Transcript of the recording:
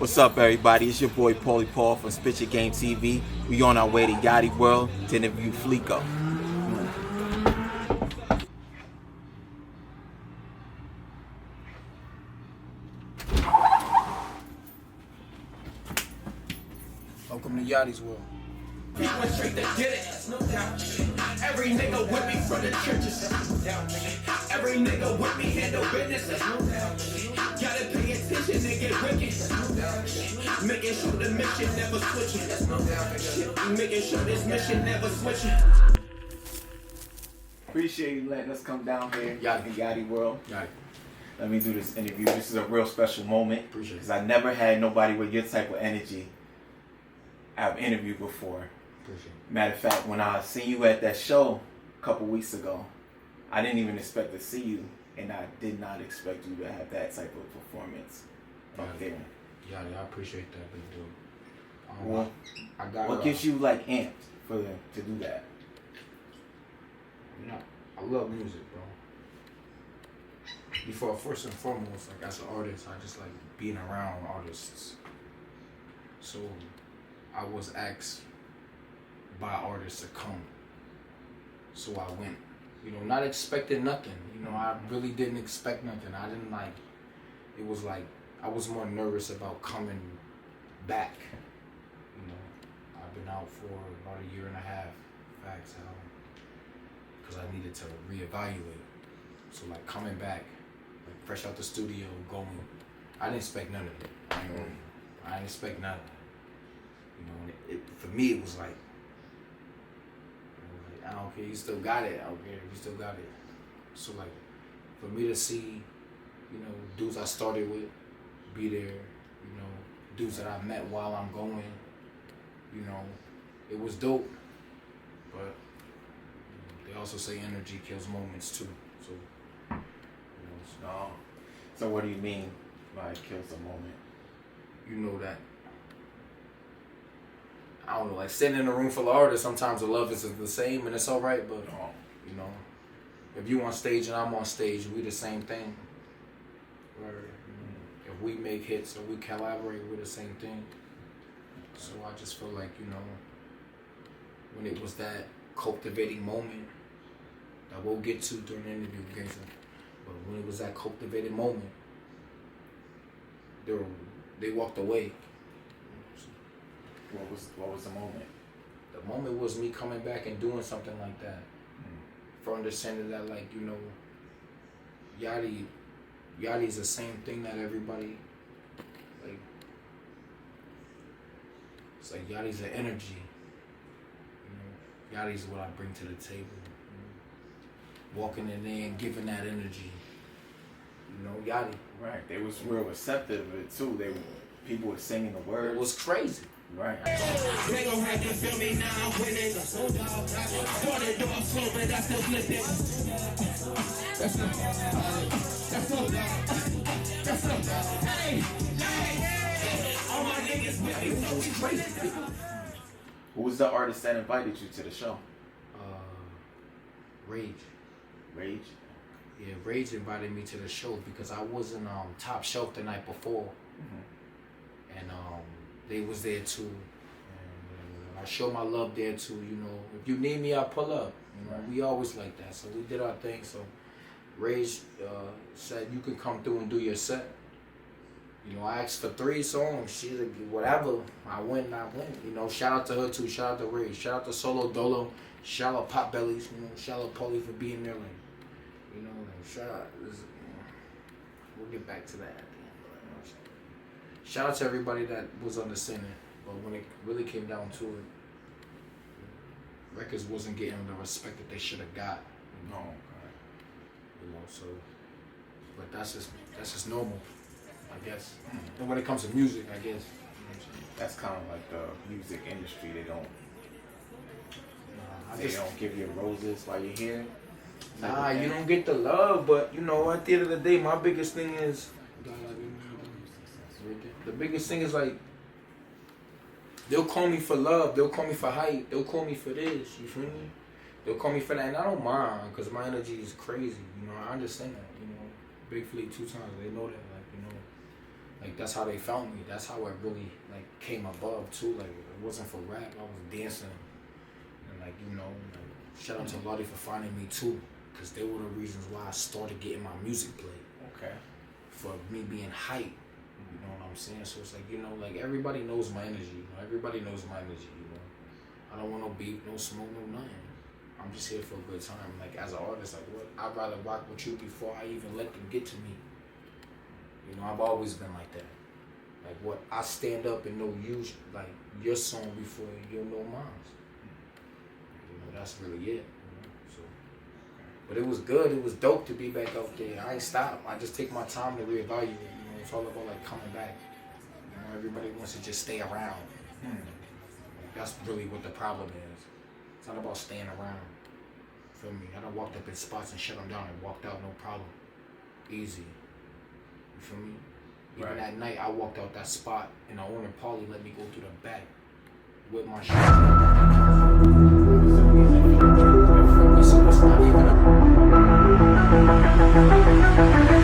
What's up, everybody? It's your boy Paulie Paul from SpitYaGameTv. We on our way to Yachty World to interview Fleeko. Welcome to Yachty's World. We went straight to get it, no doubt. Every nigga with me from the churches, no doubt. Every nigga with me handle business, no doubt. Gotta pay attention and get wicked, no doubt. Making sure the mission never switching, that's no doubt. Making sure this mission never switching. Appreciate you letting us come down here in Yachty. Yachty World. Yachty. Let me do this interview. This is a real special moment. Appreciate it. Because I never had nobody with your type of energy I've interviewed before. Appreciate it. Matter of fact, when I seen you at that show a couple weeks ago, I didn't even expect to see you, and I did not expect you to have that type of performance up there. Yachty, I appreciate that, big dude. Well, I got what gets you like amped to do that? You know, I love music, bro. Before, first and foremost, like as an artist, I just like being around artists. So I was asked by artists to come. So I went, you know, not expecting nothing. You know, I really didn't expect nothing. I didn't like, it was like, I was more nervous about coming back. You know, I've been out for about a year and a half, facts, because I needed to reevaluate. So like coming back, like fresh out the studio, going, I didn't expect none of it. I didn't expect none of it. You know, for me it was like, I don't care, you still got it. I don't care, you still got it. So like, for me to see, you know, dudes I started with, be there, you know, dudes that I met while I'm going, you know, it was dope. But they also say energy kills moments too. So, you know, So what do you mean by it kills a moment? you know that, I don't know, like sitting in a room full of artists, sometimes the love is the same and it's all right, but you know, if you on stage and I'm on stage, we the same thing. Where if we make hits or we collaborate, we're the same thing. So I just feel like, you know, when it was that cultivating moment that we'll get to during the interview, but when it was that cultivated moment, they walked away. What was the moment? The moment was me coming back and doing something like that. For understanding that, like, you know, Yachty's the same thing that everybody, like, it's like Yachty's an energy. You know, Yachty's what I bring to the table. You know? Walking in there and giving that energy. You know, Yachty. Right, they was real receptive of it too. People were singing the words. It was crazy. Right. They gon' have to feel me now, I'm winning. Started off slow, but I still flip it. That's hey, all my niggas with me, so crazy. Who was the artist that invited you to the show? Rage. Rage? Yeah, Rage invited me to the show because I wasn't top shelf the night before. And they was there too. And I showed my love there too, you know. If you need me, I'll pull up. You know, we always like that. So we did our thing. So Rage said you can come through and do your set. You know, I asked for 3 songs. She's like, whatever. I went. You know, shout out to her too. Shout out to Rage. Shout out to Solo Dolo. Shout out PotBelly's. You know, shout out Paulie for being there. Like, you know, like, shout out. We'll get back to that. Shout out to everybody that was on the center, but when it really came down to it, records wasn't getting the respect that they should have got. No. You know, so, but that's just normal, I guess. And when it comes to music, I guess. That's kind of like the music industry. They don't give you roses while you're here. Nah, you don't get the love, but you know, at the end of the day, my biggest thing is. The biggest thing is like, they'll call me for love, they'll call me for hype, they'll call me for this, you feel me? They'll call me for that, and I don't mind, because my energy is crazy, you know, I understand that, you know. Big Fleek 2 times, they know that, like, you know. Like that's how they found me. That's how I really like came above too. Like it wasn't for rap. I was dancing, and like you know, like, shout out to Lottie for finding me too, because they were the reasons why I started getting my music played. Okay. For me being hype, you know what I'm saying. So it's like you know, like everybody knows my energy. You know? Everybody knows my energy. You know, I don't want no beef, no smoke, no nothing. I'm just here for a good time. Like as an artist, like what I'd rather rock with you before I even let them get to me. You know, I've always been like that. Like what I stand up and know you like your song before you know mine. You know, that's really it. You know? So, but it was good. It was dope to be back out there. I ain't stop. I just take my time to reevaluate. You know, it's all about like coming back. You know, everybody wants to just stay around. Like, that's really what the problem is. It's not about staying around. Feel me? I done walked up in spots and shut them down and walked out no problem. Easy. You feel me? Even Right. that night I walked out that spot and the owner Paulie let me go through the back with my shit. So it's not even a